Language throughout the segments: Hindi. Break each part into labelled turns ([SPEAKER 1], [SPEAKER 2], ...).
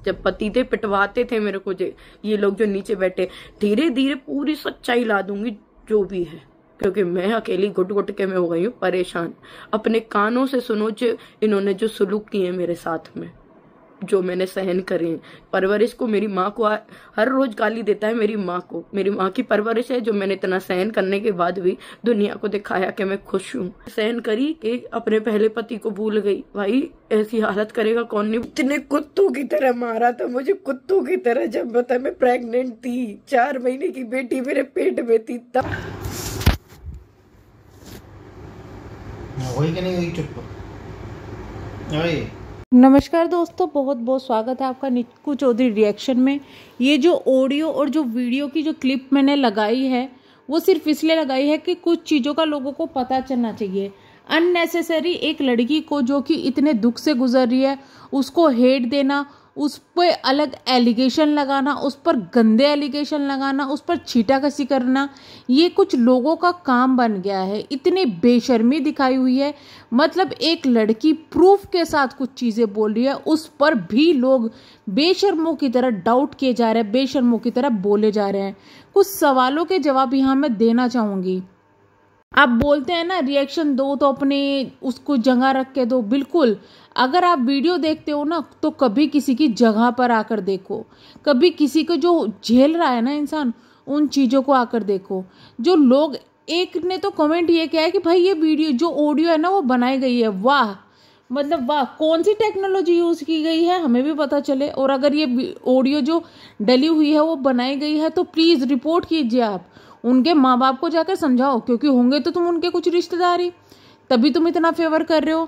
[SPEAKER 1] जब पति थे पिटवाते थे मेरे को ये लोग जो नीचे बैठे। धीरे धीरे पूरी सच्चाई ला दूंगी जो भी है, क्योंकि मैं अकेली घुट घुट के मैं हो गई हूँ परेशान। अपने कानों से सुनो जो इन्होंने जो सलूक किए मेरे साथ में, जो मैंने सहन करे। परवरिश को मेरी माँ को हर रोज गाली देता है मेरी माँ को। मेरी माँ की परवरिश है जो मैंने इतना सहन करने के बाद भी दुनिया को दिखाया कि मैं खुश हूँ। सहन करी कि अपने पहले पति को भूल गई। भाई ऐसी हालत करेगा कौन नहीं। इतने कुत्तों की तरह मारा था मुझे, कुत्तों की तरह। जब बता मैं प्रेग्नेंट थी, 4 महीने की बेटी मेरे पेट में थी तब।
[SPEAKER 2] वही कि नहीं हुई चुप।
[SPEAKER 3] नमस्कार दोस्तों, बहुत बहुत स्वागत है आपका निक्कू चौधरी रिएक्शन में। ये जो ऑडियो और जो वीडियो की जो क्लिप मैंने लगाई है वो सिर्फ इसलिए लगाई है कि कुछ चीज़ों का लोगों को पता चलना चाहिए। अननेसेसरी एक लड़की को जो कि इतने दुख से गुजर रही है उसको हेट देना, उस पर अलग एलिगेशन लगाना, उस पर गंदे एलिगेशन लगाना, उस पर छीटाकसी करना, ये कुछ लोगों का काम बन गया है। इतनी बेशर्मी दिखाई हुई है। मतलब एक लड़की प्रूफ के साथ कुछ चीज़ें बोल रही है, उस पर भी लोग बेशर्मों की तरह डाउट किए जा रहे हैं, बेशर्मों की तरह बोले जा रहे हैं। कुछ सवालों के जवाब यहाँ मैं देना चाहूँगी। आप बोलते हैं ना रिएक्शन दो तो अपने उसको जगह रख के दो। बिल्कुल, अगर आप वीडियो देखते हो ना तो कभी किसी की जगह पर आकर देखो, कभी किसी को जो झेल रहा है ना इंसान उन चीज़ों को आकर देखो। जो लोग, एक ने तो कमेंट ये किया है कि भाई ये वीडियो जो ऑडियो है ना वो बनाई गई है। वाह, मतलब वाह, कौन सी टेक्नोलॉजी यूज़ की गई है हमें भी पता चले। और अगर ये ऑडियो जो डली हुई है वो बनाई गई है तो प्लीज़ रिपोर्ट कीजिए। आप उनके माँ बाप को जाकर समझाओ, क्योंकि होंगे तो तुम उनके कुछ रिश्तेदारी, तभी तुम इतना फेवर कर रहे हो।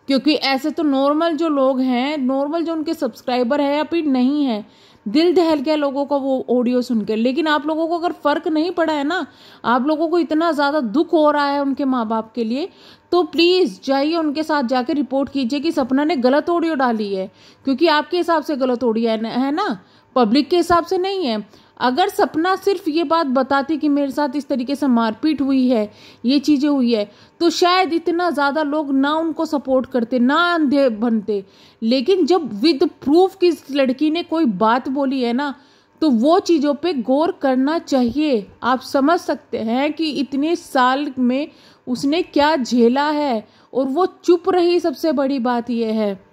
[SPEAKER 3] क्योंकि ऐसे तो नॉर्मल जो लोग हैं, नॉर्मल जो उनके सब्सक्राइबर है या फिर नहीं है, दिल दहल गया लोगों का वो ऑडियो सुनकर। लेकिन आप लोगों को अगर फर्क नहीं पड़ा है ना, आप लोगों को इतना ज़्यादा दुख हो रहा है उनके माँ बाप के लिए, तो प्लीज़ जाइए उनके साथ जाकर रिपोर्ट कीजिए कि सपना ने गलत ऑडियो डाली है। क्योंकि आपके हिसाब से गलत ऑडियो है ना, पब्लिक के हिसाब से नहीं है। अगर सपना सिर्फ ये बात बताती कि मेरे साथ इस तरीके से मारपीट हुई है, ये चीज़ें हुई है, तो शायद इतना ज़्यादा लोग ना उनको सपोर्ट करते, ना अंधे बनते। लेकिन जब विद प्रूफ कि इस लड़की ने कोई बात बोली है ना, तो वो चीज़ों पे गौर करना चाहिए। आप समझ सकते हैं कि इतने साल में उसने क्या झेला है और वो चुप रही। सबसे बड़ी बात यह है,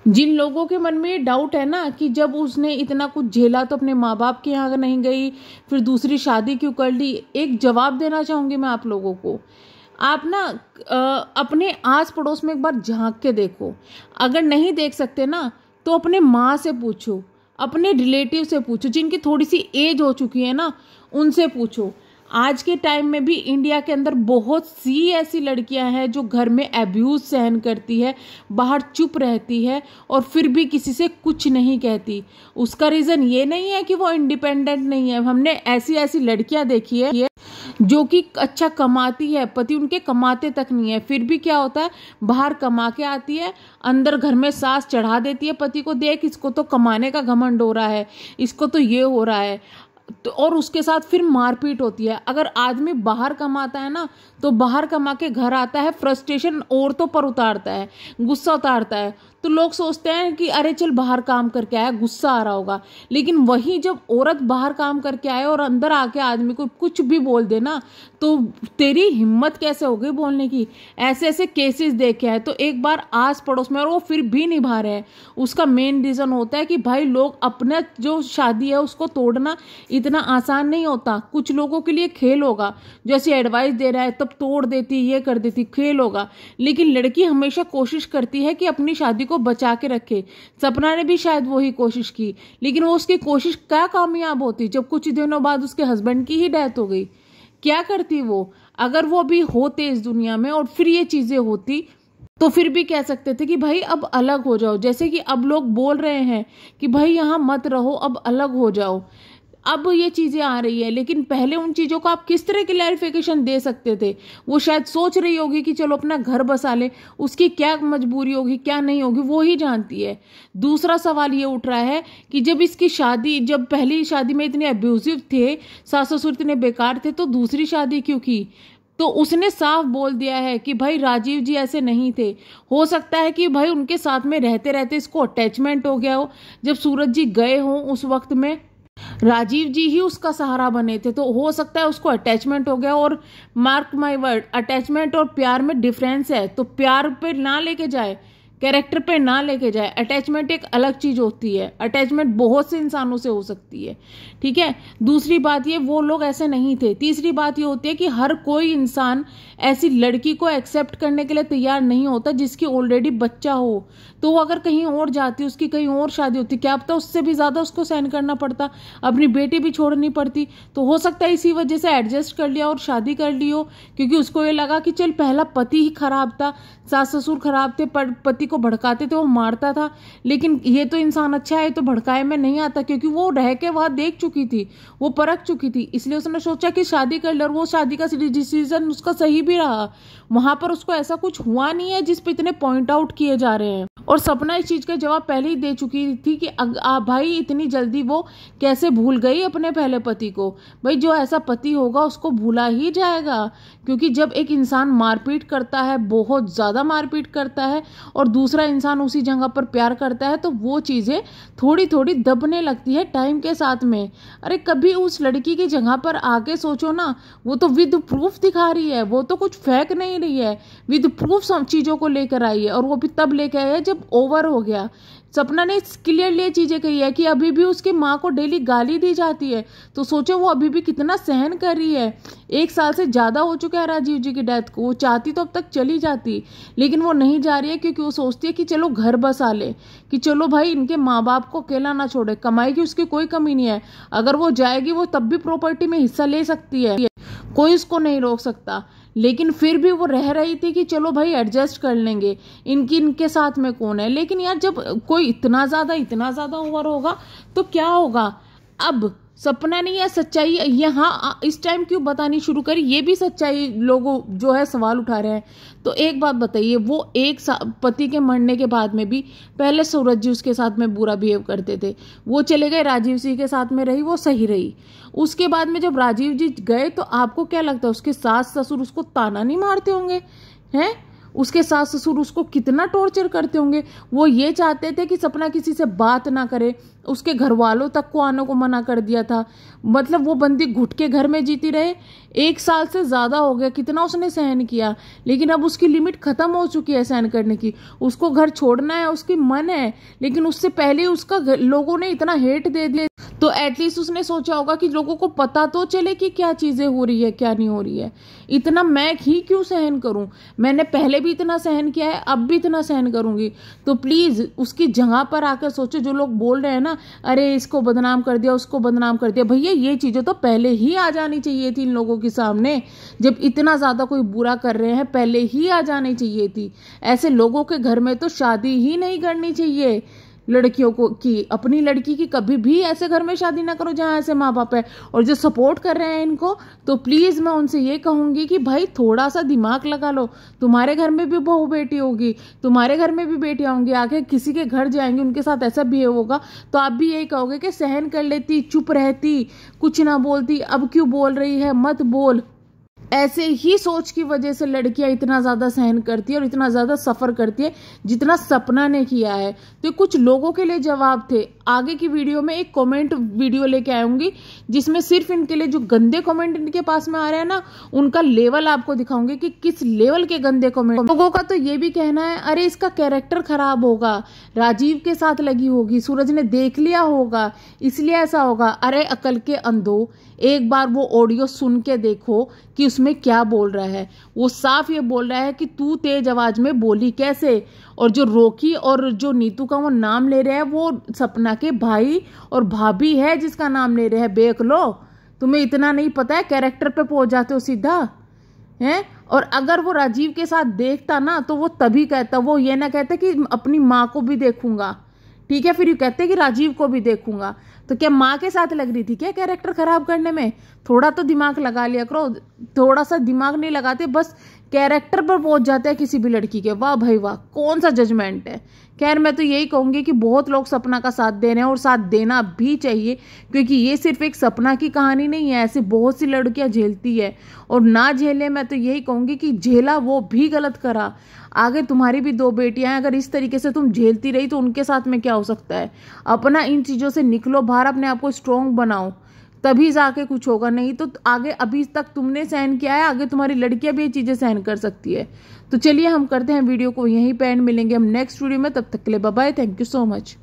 [SPEAKER 3] जिन लोगों के मन में ये डाउट है ना कि जब उसने इतना कुछ झेला तो अपने माँ बाप के यहाँ नहीं गई, फिर दूसरी शादी क्यों कर ली, एक जवाब देना चाहूँगी मैं आप लोगों को। आप ना अपने आस पड़ोस में एक बार झांक के देखो। अगर नहीं देख सकते ना तो अपने माँ से पूछो, अपने रिलेटिव से पूछो, जिनकी थोड़ी सी एज हो चुकी है ना उनसे पूछो। आज के टाइम में भी इंडिया के अंदर बहुत सी ऐसी लड़कियां हैं जो घर में अब्यूज सहन करती है, बाहर चुप रहती है और फिर भी किसी से कुछ नहीं कहती। उसका रीज़न ये नहीं है कि वो इंडिपेंडेंट नहीं है। हमने ऐसी ऐसी लड़कियां देखी है जो कि अच्छा कमाती है, पति उनके कमाते तक नहीं है, फिर भी क्या होता है, बाहर कमा के आती है, अंदर घर में सास चढ़ा देती है पति को, देख इसको तो कमाने का घमंड हो रहा है, इसको तो ये हो रहा है, तो और उसके साथ फिर मारपीट होती है। अगर आदमी बाहर कमाता है ना तो बाहर कमा के घर आता है, फ्रस्ट्रेशन औरतों पर उतारता है, गुस्सा उतारता है, तो लोग सोचते हैं कि अरे चल बाहर काम करके आया, गुस्सा आ रहा होगा। लेकिन वही जब औरत बाहर काम करके आए और अंदर आके आदमी को कुछ भी बोल दे ना, तो तेरी हिम्मत कैसे हो गई बोलने की। ऐसे ऐसे केसेस देखे हैं। तो एक बार आस पड़ोस में, और वो फिर भी निभा रहे हैं, उसका मेन रीज़न होता है कि भाई लोग अपना जो शादी है उसको तोड़ना इतना आसान नहीं होता। कुछ लोगों के लिए खेल होगा, जैसे एडवाइस दे रहा है तब तोड़ देती, ये कर देती, खेल होगा। लेकिन लड़की हमेशा कोशिश करती है कि अपनी शादी को बचा के रखे। सपना ने भी शायद वही कोशिश की, लेकिन वो उसकी कोशिश क्या कामयाब होती जब कुछ दिनों बाद उसके हस्बैंड की ही डेथ हो गई। क्या करती वो? अगर वो भी होते इस दुनिया में और फिर ये चीजें होती तो फिर भी कह सकते थे कि भाई अब अलग हो जाओ। जैसे कि अब लोग बोल रहे हैं कि भाई यहाँ मत रहो, अब अलग हो जाओ। अब ये चीज़ें आ रही है, लेकिन पहले उन चीज़ों को आप किस तरह क्लैरिफिकेशन दे सकते थे? वो शायद सोच रही होगी कि चलो अपना घर बसा ले, उसकी क्या मजबूरी होगी क्या नहीं होगी वो ही जानती है। दूसरा सवाल ये उठ रहा है कि जब इसकी शादी, जब पहली शादी में इतने अब्यूजिव थे, सास ससुर इतने बेकार थे, तो दूसरी शादी क्यों की? तो उसने साफ बोल दिया है कि भाई राजीव जी ऐसे नहीं थे। हो सकता है कि भाई उनके साथ में रहते रहते इसको अटैचमेंट हो गया हो। जब सूरज जी गए हों उस वक्त में राजीव जी ही उसका सहारा बने थे, तो हो सकता है उसको अटैचमेंट हो गया। और मार्क माय वर्ड, अटैचमेंट और प्यार में डिफरेंस है, तो प्यार पे ना लेके जाए, कैरेक्टर पे ना लेके जाए। अटैचमेंट एक अलग चीज होती है, अटैचमेंट बहुत से इंसानों से हो सकती है, ठीक है। दूसरी बात ये, वो लोग ऐसे नहीं थे। तीसरी बात ये होती है कि हर कोई इंसान ऐसी लड़की को एक्सेप्ट करने के लिए तैयार नहीं होता जिसकी ऑलरेडी बच्चा हो। तो वो अगर कहीं और जाती, उसकी कहीं और शादी होती, क्या पता उससे भी ज्यादा उसको सहन करना पड़ता, अपनी बेटी भी छोड़नी पड़ती। तो हो सकता है इसी वजह से एडजस्ट कर लिया और शादी कर ली हो, क्योंकि उसको ये लगा कि चल पहला पति ही खराब था, सास ससुर खराब थे, पति को भड़काते थे, वो मारता था, लेकिन ये तो इंसान अच्छा है, तो भड़काए में नहीं आता, क्योंकि वो रह के वहां देख चुकी थी, वो परख चुकी थी। इसलिए उसने सोचा कि शादी कर ले, और वो शादी का डिसीजन उसका सही भी रहा। वहां पर उसको ऐसा कुछ हुआ नहीं है जिस पे इतने पॉइंट आउट किए जा रहे हैं। और सपना इस चीज का जवाब पहले ही दे चुकी थी कि भाई इतनी जल्दी वो कैसे भूल गई अपने पहले पति को। भाई जो ऐसा पति होगा उसको भूला ही जाएगा, क्योंकि जब एक इंसान मारपीट करता है, बहुत ज्यादा मारपीट करता है, और दूसरा इंसान उसी जगह पर प्यार करता है, तो वो चीजें थोड़ी थोड़ी दबने लगती है टाइम के साथ में। अरे कभी उस लड़की की जगह पर आके सोचो ना, वो तो विद प्रूफ दिखा रही है, वो तो कुछ फेक नहीं रही है, विद प्रूफ सब चीजों को लेकर आई है। और वो भी तब लेकर आई है जब ओवर हो गया। सपना ने क्लियरली ये चीजें कही है कि अभी भी उसकी माँ को डेली गाली दी जाती है, तो सोचो वो अभी भी कितना सहन कर रही है। 1 साल से ज्यादा हो चुका है राजीव जी की डेथ को। वो चाहती तो अब तक चली जाती, लेकिन वो नहीं जा रही है, क्योंकि वो सोचती है कि चलो घर बसा ले, कि चलो भाई इनके माँ बाप को अकेला ना छोड़े। कमाई की उसकी कोई कमी नहीं है, अगर वो जाएगी वो तब भी प्रॉपर्टी में हिस्सा ले सकती है, कोई उसको नहीं रोक सकता। लेकिन फिर भी वो रह रही थी कि चलो भाई एडजस्ट कर लेंगे, इनके साथ में कौन है। लेकिन यार जब कोई इतना ज्यादा ओवर होगा तो क्या होगा। अब सपना नहीं है सच्चाई यहाँ इस टाइम क्यों बतानी शुरू करी, ये भी सच्चाई लोगों जो है सवाल उठा रहे हैं। तो एक बात बताइए, वो पति के मरने के बाद में भी पहले सूरज जी उसके साथ में बुरा बिहेव करते थे, वो चले गए, राजीव जी के साथ में रही, वो सही रही। उसके बाद में जब राजीव जी गए तो आपको क्या लगता है उसके सास ससुर उसको ताना नहीं मारते होंगे हैं? उसके सास ससुर उसको कितना टॉर्चर करते होंगे। वो ये चाहते थे कि सपना किसी से बात ना करे, उसके घर वालों तक को आने को मना कर दिया था। मतलब वो बंदी घुट के घर में जीती रहे, 1 साल से ज्यादा हो गया, कितना उसने सहन किया। लेकिन अब उसकी लिमिट खत्म हो चुकी है सहन करने की। उसको घर छोड़ना है, उसकी मन है, लेकिन उससे पहले उसका लोगों ने इतना हेट दे दिया, तो एटलीस्ट उसने सोचा होगा कि लोगों को पता तो चले कि क्या चीजें हो रही है क्या नहीं हो रही है। इतना मैं ही क्यों सहन करूं, मैंने पहले भी इतना सहन किया है, अब भी इतना सहन करूंगी। तो प्लीज उसकी जगह पर आकर सोचो। जो लोग बोल रहे हैं ना, अरे इसको बदनाम कर दिया, उसको बदनाम कर दिया, भैया ये चीजें तो पहले ही आ जानी चाहिए थी इन लोगों के सामने। जब इतना ज्यादा कोई बुरा कर रहे हैं पहले ही आ जानी चाहिए थी। ऐसे लोगों के घर में तो शादी ही नहीं करनी चाहिए लड़कियों को, की अपनी लड़की की कभी भी ऐसे घर में शादी ना करो जहां ऐसे माँ बाप है। और जो सपोर्ट कर रहे हैं इनको, तो प्लीज मैं उनसे ये कहूंगी कि भाई थोड़ा सा दिमाग लगा लो। तुम्हारे घर में भी बहू बेटी होगी, तुम्हारे घर में भी बेटियां होंगी, आगे किसी के घर जाएंगे उनके साथ ऐसा बिहेव होगा, तो आप भी यही कहोगे कि सहन कर लेती, चुप रहती, कुछ ना बोलती, अब क्यों बोल रही है, मत बोल। ऐसे ही सोच की वजह से लड़कियां इतना ज्यादा सहन करती है और इतना ज्यादा सफर करती है जितना सपना ने किया है। तो कुछ लोगों के लिए जवाब थे। आगे की वीडियो में एक कमेंट वीडियो लेके आऊंगी जिसमें सिर्फ इनके लिए जो गंदे कमेंट इनके पास में आ रहे हैं ना, उनका लेवल आपको दिखाऊंगी कि किस लेवल के गंदे कमेंट। लोगों का तो ये भी कहना है, अरे इसका कैरेक्टर खराब होगा, राजीव के साथ लगी होगी, सूरज ने देख लिया होगा इसलिए ऐसा होगा। अरे अकल के अंधो, एक बार वो ऑडियो सुन के देखो कि उसमें क्या बोल रहा है। वो साफ ये बोल रहा है कि तू तेज आवाज में बोली कैसे। और जो रोकी और जो नीतू का वो नाम ले रहे हैं, वो सपना के भाई और भाभी है जिसका नाम ले रहे हैं। देख लो, तुम्हें इतना नहीं पता है, कैरेक्टर पे पहुंच जाते हो सीधा हैं। और अगर वो राजीव के साथ देखता ना, तो वो तभी कहता, वो ये ना कहता कि अपनी माँ को भी देखूंगा, ठीक है, फिर ये कहते कि राजीव को भी देखूंगा। तो क्या माँ के साथ लग रही थी क्या कैरेक्टर खराब करने में? थोड़ा तो दिमाग लगा लिया करो। थोड़ा सा दिमाग नहीं लगाते, बस कैरेक्टर पर पहुंच जाते हैं किसी भी लड़की के। वाह भाई वाह, कौन सा जजमेंट है। खैर मैं तो यही कहूंगी कि बहुत लोग सपना का साथ दे रहे हैं और साथ देना भी चाहिए, क्योंकि ये सिर्फ एक सपना की कहानी नहीं है, ऐसे बहुत सी लड़कियां झेलती है। और ना झेले, मैं तो यही कहूंगी कि झेला वो भी गलत करा। आगे तुम्हारी भी 2 बेटियां हैं, अगर इस तरीके से तुम झेलती रही तो उनके साथ में क्या हो सकता है। अपना इन चीज़ों से निकलो बाहर, अपने आप को स्ट्रॉन्ग बनाओ, तभी जाके कुछ होगा। नहीं तो आगे, अभी तक तुमने सहन किया है, आगे तुम्हारी लड़कियां भी ये चीजें सहन कर सकती है। तो चलिए हम करते हैं वीडियो को यहीं पे एंड, मिलेंगे हम नेक्स्ट वीडियो में। तब तक के लिए bye bye, thank you so much.